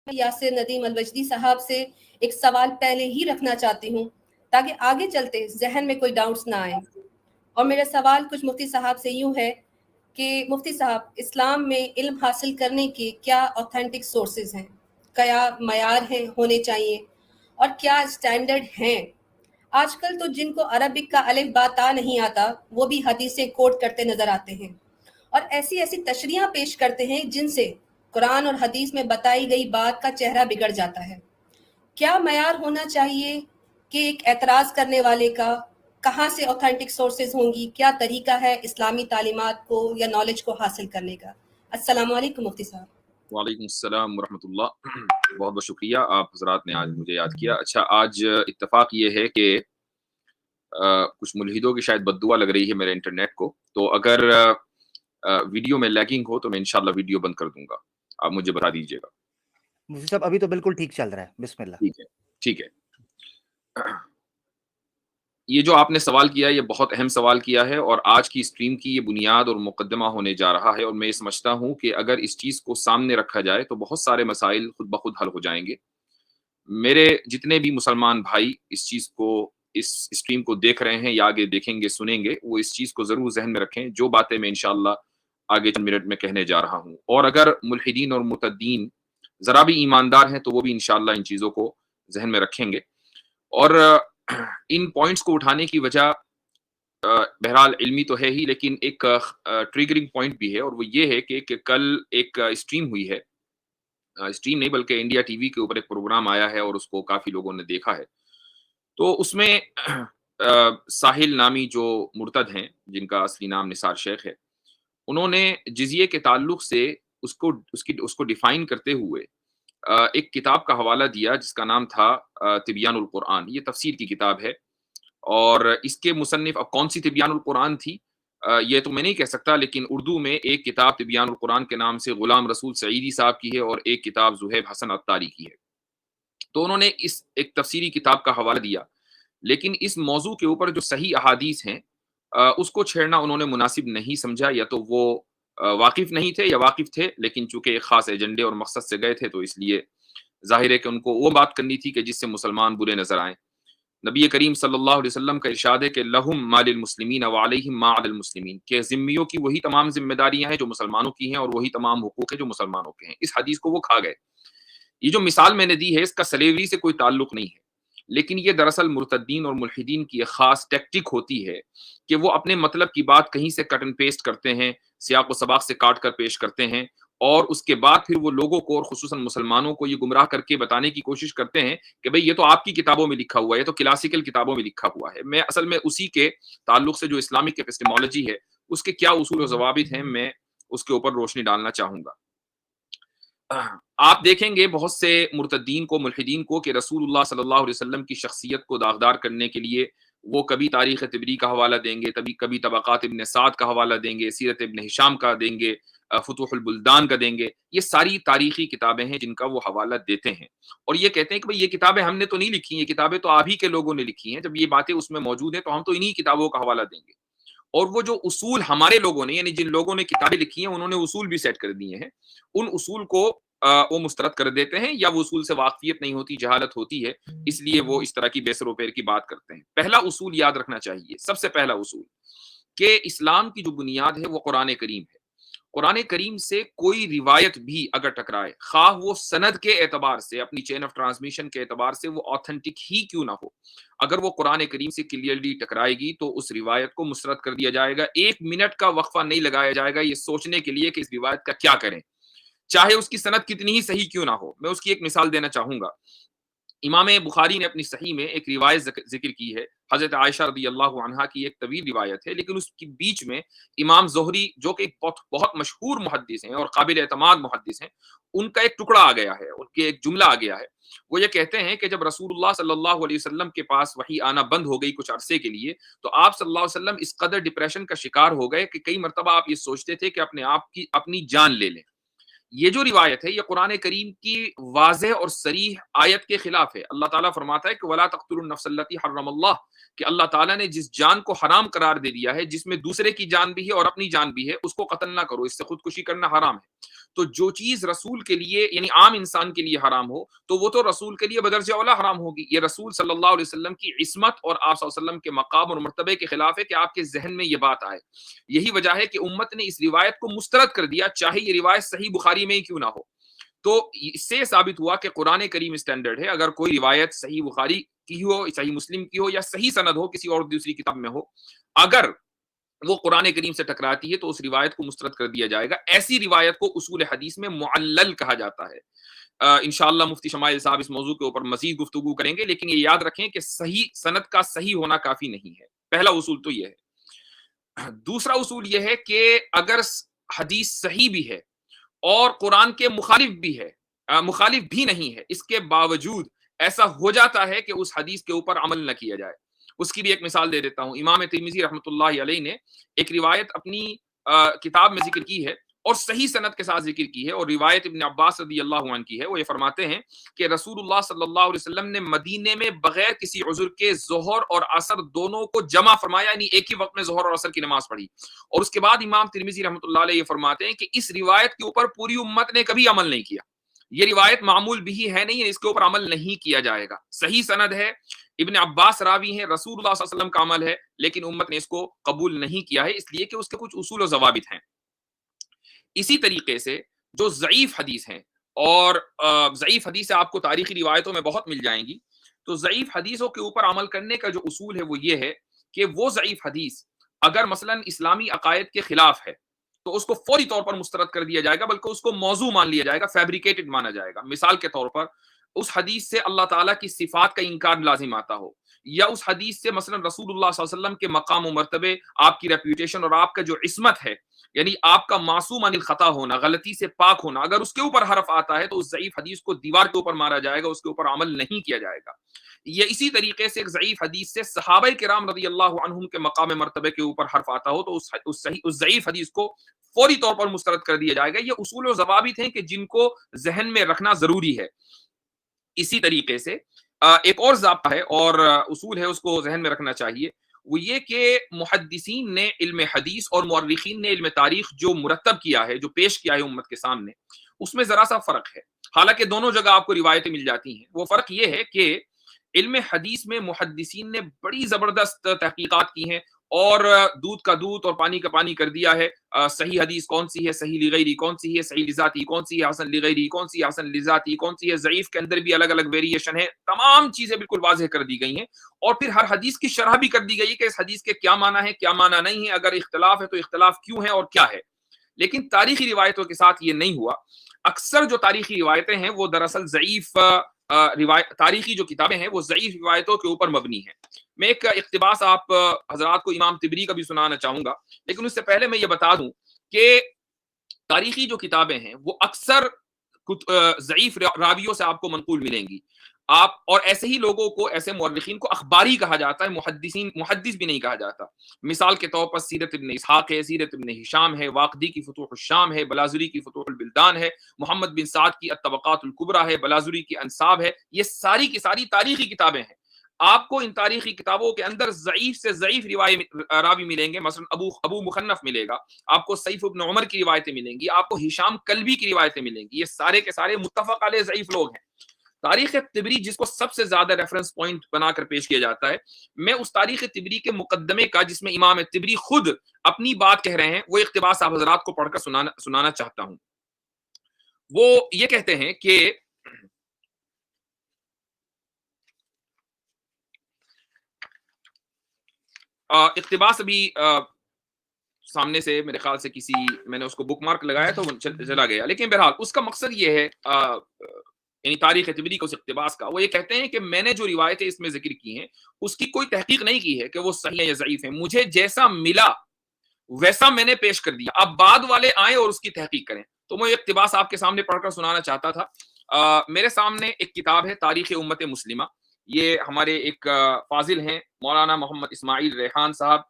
یاسر ندیم الوجدی صاحب سے ایک سوال پہلے ہی رکھنا چاہتی ہوں تاکہ آگے چلتے ذہن میں کوئی ڈاؤٹس نہ آئیں. اور میرا سوال کچھ مفتی صاحب سے یوں ہے کہ مفتی صاحب، اسلام میں علم حاصل کرنے کے کیا اوتھینٹک سورسز ہیں، کیا معیار ہیں ہونے چاہیے، اور کیا اسٹینڈرڈ ہیں؟ آج کل تو جن کو عربک کا الف با تا نہیں آتا وہ بھی حدیثیں کوٹ کرتے نظر آتے ہیں اور ایسی تشریحاں پیش کرتے ہیں جن سے قرآن اور حدیث میں بتائی گئی بات کا چہرہ بگڑ جاتا ہے. کیا معیار ہونا چاہیے کہ ایک اعتراض کرنے والے کا کہاں سے اوتھینٹک سورسز ہوں گی، کیا طریقہ ہے اسلامی تعلیمات کو یا نالج کو حاصل کرنے کا؟ السلام علیکم مفتی صاحب. وعلیکم السلام ورحمۃ اللہ. بہت بہت شکریہ، آپ حضرات نے آج مجھے یاد کیا. اچھا، آج اتفاق یہ ہے کہ کچھ ملحدوں کی شاید بد دعا لگ رہی ہے میرے انٹرنیٹ کو، تو اگر ویڈیو میں لیگنگ ہو تو میں انشاءاللہ ویڈیو بند کر دوں گا، آپ مجھے بتا دیجیے گا. مفتی صاحب ابھی تو بالکل ٹھیک چل رہا ہے، بسم اللہ. ٹھیک ہے. یہ جو آپ نے سوال کیا یہ بہت اہم سوال کیا ہے، اور آج کی اسٹریم کی یہ بنیاد اور مقدمہ ہونے جا رہا ہے، اور میں یہ سمجھتا ہوں کہ اگر اس چیز کو سامنے رکھا جائے تو بہت سارے مسائل خود بخود حل ہو جائیں گے. میرے جتنے بھی مسلمان بھائی اس چیز کو، اس اسٹریم کو دیکھ رہے ہیں یا آگے دیکھیں گے سنیں گے، وہ اس چیز کو ضرور ذہن میں رکھیں جو باتیں میں انشاءاللہ آگے چند منٹ میں کہنے جا رہا ہوں. اور اگر ملحدین اور مرتدین ذرا بھی ایماندار ہیں تو وہ بھی انشاءاللہ ان چیزوں کو ذہن میں رکھیں گے. اور ان پوائنٹس کو اٹھانے کی وجہ بہرحال علمی تو ہے ہی، لیکن ایک ٹریگرنگ پوائنٹ بھی ہے، اور وہ یہ ہے کہ کل ایک اسٹریم ہوئی ہے، اسٹریم نہیں بلکہ انڈیا ٹی وی کے اوپر ایک پروگرام آیا ہے اور اس کو کافی لوگوں نے دیکھا ہے. تو اس میں ساحل نامی جو مرتد ہیں جن کا اصلی نام نثار شیخ ہے، انہوں نے جزیے کے تعلق سے اس کو ڈیفائن کرتے ہوئے ایک کتاب کا حوالہ دیا جس کا نام تھا تبیان القرآن. یہ تفسیر کی کتاب ہے، اور اس کے مصنف، اب کون سی تبیان القرآن تھی یہ تو میں نہیں کہہ سکتا، لیکن اردو میں ایک کتاب تبیان القرآن کے نام سے غلام رسول سعیدی صاحب کی ہے، اور ایک کتاب زہیب حسن عطاری کی ہے. تو انہوں نے اس ایک تفسیری کتاب کا حوالہ دیا، لیکن اس موضوع کے اوپر جو صحیح احادیث ہیں اس کو چھیڑنا انہوں نے مناسب نہیں سمجھا. یا تو وہ واقف نہیں تھے یا واقف تھے، لیکن چونکہ ایک خاص ایجنڈے اور مقصد سے گئے تھے تو اس لیے ظاہر ہے کہ ان کو وہ بات کرنی تھی کہ جس سے مسلمان برے نظر آئیں. نبی کریم صلی اللہ علیہ وسلم کا ارشاد ہے کہ لہم ما للمسلمین وعلیہم ما علی المسلمین، کہ ذمیوں کی وہی تمام ذمہ داریاں ہیں جو مسلمانوں کی ہیں، اور وہی تمام حقوق ہیں جو مسلمانوں کے ہیں. اس حدیث کو وہ کھا گئے. یہ جو مثال میں نے دی ہے اس کا سلیوری سے کوئی تعلق نہیں ہے، لیکن یہ دراصل مرتدین اور ملحدین کی ایک خاص ٹیکٹک ہوتی ہے کہ وہ اپنے مطلب کی بات کہیں سے کٹ اینڈ پیسٹ کرتے ہیں، سیاق و سباق سے کاٹ کر پیش کرتے ہیں، اور اس کے بعد پھر وہ لوگوں کو اور خصوصاً مسلمانوں کو یہ گمراہ کر کے بتانے کی کوشش کرتے ہیں کہ بھئی یہ تو آپ کی کتابوں میں لکھا ہوا ہے، یہ تو کلاسیکل کتابوں میں لکھا ہوا ہے. میں اصل میں اسی کے تعلق سے جو اسلامک ایپسٹیمولوجی ہے اس کے کیا اصول و ضوابط ہیں، میں اس کے اوپر روشنی ڈالنا چاہوں گا. آپ دیکھیں گے بہت سے مرتدین کو، ملحدین کو، کہ رسول اللہ صلی اللہ علیہ وسلم کی شخصیت کو داغدار کرنے کے لیے وہ کبھی تاریخ طبری کا حوالہ دیں گے، کبھی طبقات ابن سعد کا حوالہ دیں گے، سیرت ابن ہشام کا دیں گے، فتوح البلدان کا دیں گے. یہ ساری تاریخی کتابیں ہیں جن کا وہ حوالہ دیتے ہیں، اور یہ کہتے ہیں کہ بھئی یہ کتابیں ہم نے تو نہیں لکھی، یہ کتابیں تو آپ ہی کے لوگوں نے لکھی ہیں. جب یہ باتیں اس میں موجود ہیں تو ہم تو انہی کتابوں کا حوالہ دیں گے. اور وہ جو اصول ہمارے لوگوں نے، یعنی جن لوگوں نے کتابیں لکھی ہیں انہوں نے اصول بھی سیٹ کر دیے ہیں، ان اصول کو وہ مسترد کر دیتے ہیں، یا وہ اصول سے واقفیت نہیں ہوتی، جہالت ہوتی ہے، اس لیے وہ اس طرح کی بیسر و پیر کی بات کرتے ہیں. پہلا اصول یاد رکھنا چاہیے، سب سے پہلا اصول، کہ اسلام کی جو بنیاد ہے وہ قرآن کریم ہے. قرآن کریم سے کوئی روایت بھی اگر ٹکرائے، خواہ وہ سند کے اعتبار سے، اپنی چین آف ٹرانسمیشن کے اعتبار سے وہ آتھنٹک ہی کیوں نہ ہو، اگر وہ قرآن کریم سے کلیئرلی ٹکرائے گی تو اس روایت کو مسترد کر دیا جائے گا. 1 منٹ کا وقفہ نہیں لگایا جائے گا یہ سوچنے کے لیے کہ اس روایت کا کیا کریں، چاہے اس کی سند کتنی ہی صحیح کیوں نہ ہو. میں اس کی ایک مثال دینا چاہوں گا. امام بخاری نے اپنی صحیح میں ایک روایت ذکر کی ہے، حضرت عائشہ رضی اللہ عنہا کی ایک طویل روایت ہے، لیکن اس کے بیچ میں امام زہری جو کہ بہت مشہور محدث ہیں اور قابل اعتماد محدث ہیں، ان کا ایک ٹکڑا آ گیا ہے، ان کے ایک جملہ آ گیا ہے. وہ یہ کہتے ہیں کہ جب رسول اللہ صلی اللہ علیہ وسلم کے پاس وحی آنا بند ہو گئی کچھ عرصے کے لیے، تو آپ صلی اللہ علیہ وسلم اس قدر ڈپریشن کا شکار ہو گئے کہ کئی مرتبہ آپ یہ سوچتے تھے کہ اپنی جان لے لیں. یہ جو روایت ہے یہ قرآن کریم کی واضح اور صریح آیت کے خلاف ہے. اللہ تعالیٰ فرماتا ہے کہ وَلَا تَقْتُلُوا النَّفْسَ الَّتِي حَرَّمَ اللَّهُ، کہ اللہ تعالیٰ نے جس جان کو حرام قرار دے دیا ہے، جس میں دوسرے کی جان بھی ہے اور اپنی جان بھی ہے، اس کو قتل نہ کرو، اس سے خودکشی کرنا حرام ہے. تو جو چیز رسول کے لیے یعنی عام انسان کے لیے حرام ہو تو وہ تو رسول کے لیے بدرجہ اولا حرام ہوگی. یہ رسول صلی اللہ علیہ وسلم کی عصمت اور آپ صلی اللہ علیہ وسلم کے مقام اور مرتبے کے خلاف ہے کہ آپ کے ذہن میں یہ بات آئے. یہی وجہ ہے کہ امت نے اس روایت کو مسترد کر دیا, چاہے یہ روایت صحیح بخاری میں ہی کیوں نہ ہو. تو اس سے ثابت ہوا کہ قرآن کریم اسٹینڈرڈ ہے. اگر کوئی روایت صحیح بخاری کی ہو, صحیح مسلم کی ہو, یا صحیح سند ہو کسی اور دوسری کتاب میں ہو, اگر وہ قرآن کریم سے ٹکراتی ہے تو اس روایت کو مسترد کر دیا جائے گا. ایسی روایت کو اصول حدیث میں معلل کہا جاتا ہے. انشاءاللہ مفتی شمائل صاحب اس موضوع کے اوپر مزید گفتگو کریں گے, لیکن یہ یاد رکھیں کہ صحیح سند کا صحیح ہونا کافی نہیں ہے. پہلا اصول تو یہ ہے. دوسرا اصول یہ ہے کہ اگر حدیث صحیح بھی ہے اور قرآن کے مخالف بھی ہے, مخالف بھی نہیں ہے, اس کے باوجود ایسا ہو جاتا ہے کہ اس حدیث کے اوپر عمل نہ کیا جائے. اس کی بھی ایک مثال دے دیتا ہوں. امام ترمذی رحمۃ اللہ علیہ نے ایک روایت اپنی کتاب میں ذکر کی ہے اور صحیح سند کے ساتھ ذکر کی ہے, اور روایت ابن عباس رضی اللہ عنہ کی ہے. وہ یہ فرماتے ہیں کہ رسول اللہ صلی اللہ علیہ وسلم نے مدینے میں بغیر کسی عذر کے ظہر اور عصر دونوں کو جمع فرمایا, یعنی ایک ہی وقت میں ظہر اور عصر کی نماز پڑھی. اور اس کے بعد امام ترمذی رحمۃ اللہ علیہ یہ فرماتے ہیں کہ اس روایت کے اوپر پوری امت نے کبھی عمل نہیں کیا. یہ روایت معمول بھی ہے نہیں, اس کے اوپر عمل نہیں کیا جائے گا. صحیح سند ہے, ابن عباس راوی ہیں, رسول اللہ صلی اللہ علیہ وسلم کا عمل ہے, لیکن امت نے اس کو قبول نہیں کیا ہے, اس لیے کہ اس کے کچھ اصول و ضوابط ہیں. اسی طریقے سے جو ضعیف حدیث ہیں, اور ضعیف حدیث آپ کو تاریخی روایتوں میں بہت مل جائیں گی, تو ضعیف حدیثوں کے اوپر عمل کرنے کا جو اصول ہے وہ یہ ہے کہ وہ ضعیف حدیث اگر مثلا اسلامی عقائد کے خلاف ہے تو اس کو فوری طور پر مسترد کر دیا جائے گا, بلکہ اس کو موضوع مان لیا جائے گا, فیبریکیٹڈ مانا جائے گا. مثال کے طور پر اس حدیث سے اللہ تعالیٰ کی صفات کا انکار لازم آتا ہو, یا اس حدیث سے مثلا رسول اللہ صلی اللہ علیہ وسلم کے مقام و مرتبے, آپ کی ریپیوٹیشن اور آپ کا جو عصمت ہے, یعنی آپ کا معصوم عن الخطا ہونا, غلطی سے پاک ہونا, اگر اس کے اوپر حرف آتا ہے تو اس ضعیف حدیث کو دیوار کے اوپر مارا جائے گا, اس کے اوپر عمل نہیں کیا جائے گا. یہ اسی طریقے سے ایک ضعیف حدیث سے صحابہ کرام رضی اللہ عنہم کے مقام مرتبے کے اوپر حرف آتا ہو تو اس ضعیف حدیث کو فوری طور پر مسترد کر دیا جائے گا. یہ اصول و ضوابط ہیں کہ جن کو ذہن میں رکھنا ضروری ہے. اسی طریقے سے ایک اور ضابطہ ہے اور اصول ہے, اس کو ذہن میں رکھنا چاہیے, وہ یہ کہ محدثین نے علم حدیث اور مورخین نے علم تاریخ جو مرتب کیا ہے, جو پیش کیا ہے امت کے سامنے, اس میں ذرا سا فرق ہے. حالانکہ دونوں جگہ آپ کو روایتیں مل جاتی ہیں. وہ فرق یہ ہے کہ علم حدیث میں محدثین نے بڑی زبردست تحقیقات کی ہیں اور دودھ کا دودھ اور پانی کا پانی کر دیا ہے. صحیح حدیث کون سی ہے, صحیح لغیری کون سی ہے, صحیح لذاتی کون سی ہے, حسن لغیری کون سی ہے, حسن لذاتی کون سی ہے, ضعیف کے اندر بھی الگ الگ ویریشن ہے. تمام چیزیں بالکل واضح کر دی گئی ہیں, اور پھر ہر حدیث کی شرح بھی کر دی گئی ہے کہ اس حدیث کے کیا معنی ہے, کیا معنی نہیں ہے, اگر اختلاف ہے تو اختلاف کیوں ہے اور کیا ہے. لیکن تاریخی روایتوں کے ساتھ یہ نہیں ہوا. اکثر جو تاریخی روایتیں ہیں وہ دراصل ضعیف تاریخی جو کتابیں ہیں وہ ضعیف روایتوں کے اوپر مبنی ہیں. میں ایک اقتباس آپ حضرات کو امام طبری کا بھی سنانا چاہوں گا, لیکن اس سے پہلے میں یہ بتا دوں کہ تاریخی جو کتابیں ہیں وہ اکثر ضعیف راویوں سے آپ کو منقول ملیں گی. آپ اور ایسے ہی لوگوں کو, ایسے مورخین کو اخباری کہا جاتا ہے, محدث بھی نہیں کہا جاتا. مثال کے طور پر سیرت ابن اسحاق ہے, سیرت ابن ہشام ہے, واقدی کی فتوح الشام ہے, بلازری کی فتوح البلدان ہے, محمد بن سعد کی الطبقات الکبریٰ ہے, بلازری کی انصاب ہے. یہ ساری کی ساری تاریخی کتابیں ہیں. آپ کو ان تاریخی کتابوں کے اندر ضعیف سے ضعیف راوی ملیں گے. مثلا ابو مخنف ملے گا, آپ کو سیف ابن عمر کی روایتیں ملیں گی, آپ کو ہشام کلبی کی روایتیں ملیں گی. یہ سارے کے سارے متفق علیہ ضعیف لوگ ہیں. تاریخ طبری جس کو سب سے زیادہ ریفرنس پوائنٹ بنا کر پیش کیا جاتا ہے, میں اس تاریخ طبری کے مقدمے کا, جس میں امام طبری خود اپنی بات کہہ رہے ہیں, وہ اقتباس آپ حضرات کو پڑھ کر سنانا چاہتا ہوں. وہ یہ کہتے ہیں کہ اقتباس ابھی سامنے سے میرے خیال سے میں نے اس کو بک مارک لگایا تو چلا گیا, لیکن بہرحال اس کا مقصد یہ ہے یعنی تاریخ طبری کو اس اقتباس کا. وہ یہ کہتے ہیں کہ میں نے جو روایتیں اس میں ذکر کی ہیں اس کی کوئی تحقیق نہیں کی ہے کہ وہ صحیح ہیں یا ضعیف ہیں. مجھے جیسا ملا ویسا میں نے پیش کر دیا. اب بعد والے آئیں اور اس کی تحقیق کریں. تو میں اقتباس آپ کے سامنے پڑھ کر سنانا چاہتا تھا. میرے سامنے ایک کتاب ہے تاریخ امت مسلمہ. یہ ہمارے ایک فاضل ہیں مولانا محمد اسماعیل ریحان صاحب,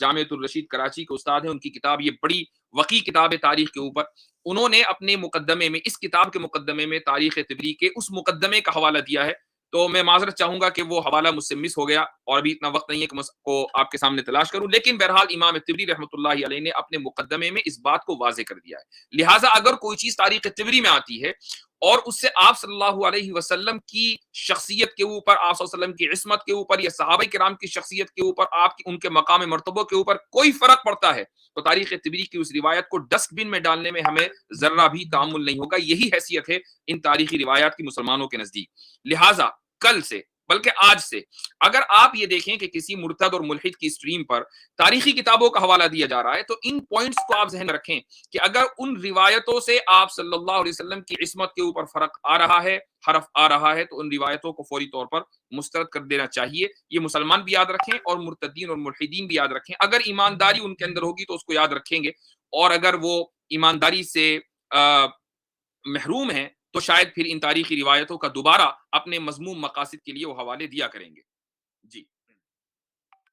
جامعۃ الرشید کراچی کے استاد ہیں. ان کی کتاب, یہ بڑی وقی کتاب ہے تاریخ کے اوپر. انہوں نے اپنے مقدمے میں, اس کتاب کے مقدمے میں تاریخ طبری کے اس مقدمے کا حوالہ دیا ہے. تو میں معذرت چاہوں گا کہ وہ حوالہ مجھ سے مس ہو گیا اور ابھی اتنا وقت نہیں ہے کہ میں اس کو آپ کے سامنے تلاش کروں، لیکن بہرحال امام طبری رحمۃ اللہ علیہ نے اپنے مقدمے میں اس بات کو واضح کر دیا ہے۔ لہٰذا اگر کوئی چیز تاریخ طبری میں آتی ہے اور اس سے آپ صلی اللہ علیہ وسلم کی شخصیت کے اوپر، آپ صلی اللہ علیہ وسلم کی عصمت کے اوپر یا صحابہ کرام کی شخصیت کے اوپر، آپ کی ان کے مقام مرتبہ کے اوپر کوئی فرق پڑتا ہے، تو تاریخ طبری کی اس روایت کو ڈسٹ بن میں ڈالنے میں ہمیں ذرہ بھی تعامل نہیں ہوگا۔ یہی حیثیت ہے ان تاریخی روایات کی مسلمانوں کے نزدیک۔ لہٰذا کل سے بلکہ آج سے اگر آپ یہ دیکھیں کہ کسی مرتد اور ملحد کی اسٹریم پر تاریخی کتابوں کا حوالہ دیا جا رہا ہے، تو ان پوائنٹس کو آپ ذہن میں رکھیں کہ اگر ان روایتوں سے آپ صلی اللہ علیہ وسلم کی عصمت کے اوپر فرق آ رہا ہے، حرف آ رہا ہے، تو ان روایتوں کو فوری طور پر مسترد کر دینا چاہیے۔ یہ مسلمان بھی یاد رکھیں اور مرتدین اور ملحدین بھی یاد رکھیں۔ اگر ایمانداری ان کے اندر ہوگی تو اس کو یاد رکھیں گے، اور اگر وہ ایمانداری سے محروم ہیں تو شاید پھر ان تاریخی روایتوں کا دوبارہ اپنے مذموم مقاصد کے لیے وہ حوالے دیا کریں گے۔ جی